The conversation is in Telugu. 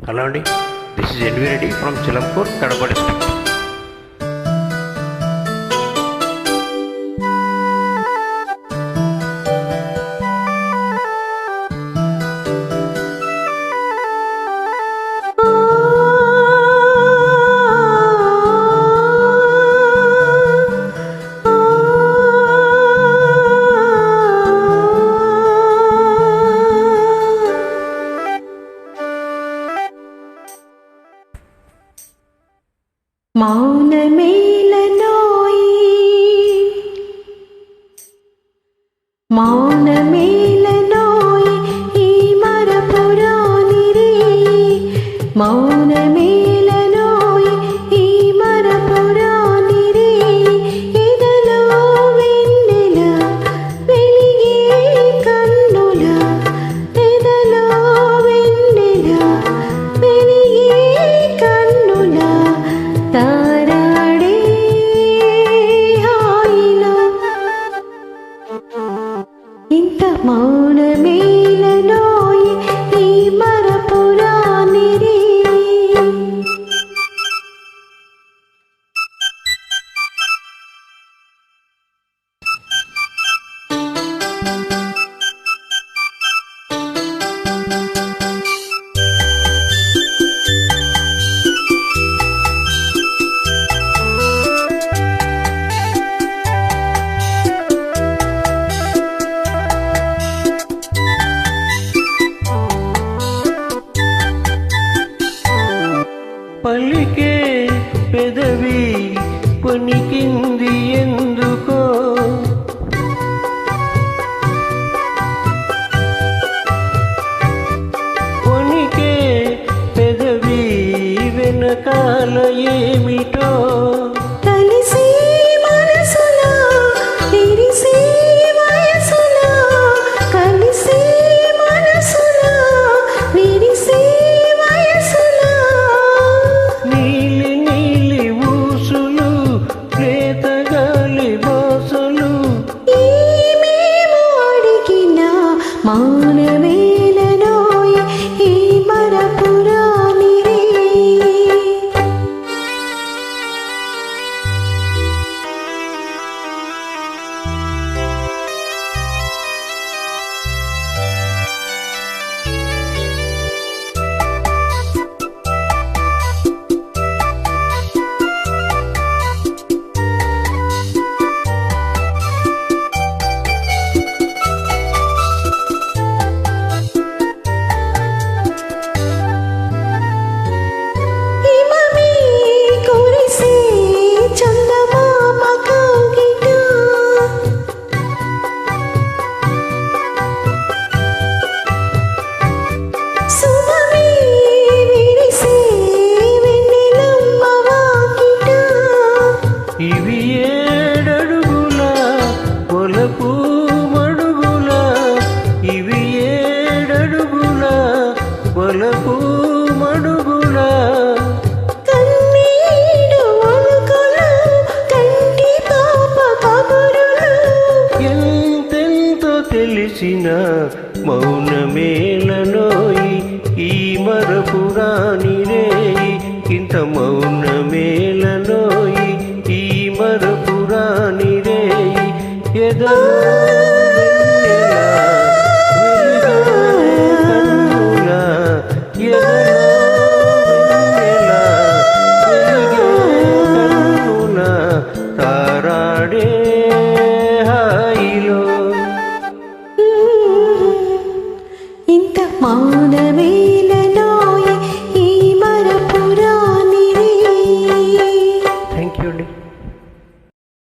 హలో అండి, this is N V Reddy from Chilampur, Kadapa district. మౌనమేలనోయి ఈ మరపురాని రే మౌనమేలనోయి ఈ మరపురాని రే ఎదలో వెన్నెల వెలిగే కన్నుల ఎదలో వెన్నెల వెలిగే కన్నుల తారాడే హాయిలో ఇంత మౌనమేలనోయి ఈ మరపురాని రే. పలికే పెదవి పనికింది ఎందుకో, పనికే పెదవి వెనకాల ఏమిటో, కలిసి మనసులా విరిసి వయసులా కలిసి మనసులా విరిసి వయసులా నీలి నీలి ఊసులు లేత గాలి బాసలు మేము అడిగిన మౌనమేలనోయి ఈ మరపురాని రే. హిమమే కురిసే చందమామ కౌగిట సుమమే విరిసే వెన్నెలమ్మ వాకిట ఇవి ఏడడుగుల కొలపు మడుగుల, ఇవి ఏడడుగుల కొలపు మడుగుల, కన్నీడు వణుకులు కంటి పాప కబురులు ఎంతెంతో తెలిసిన మౌనమేలనోయి ఈ మరపురాని రే. ఇంత మౌనమేలనోయి ఈ మరపురాని రే. ఎదలో వెన్నెల వెలిగే కన్నుల, ఎదలో వెన్నెల వెలిగే కన్నుల తారాడే హాయిలో. ఇంత మౌనమే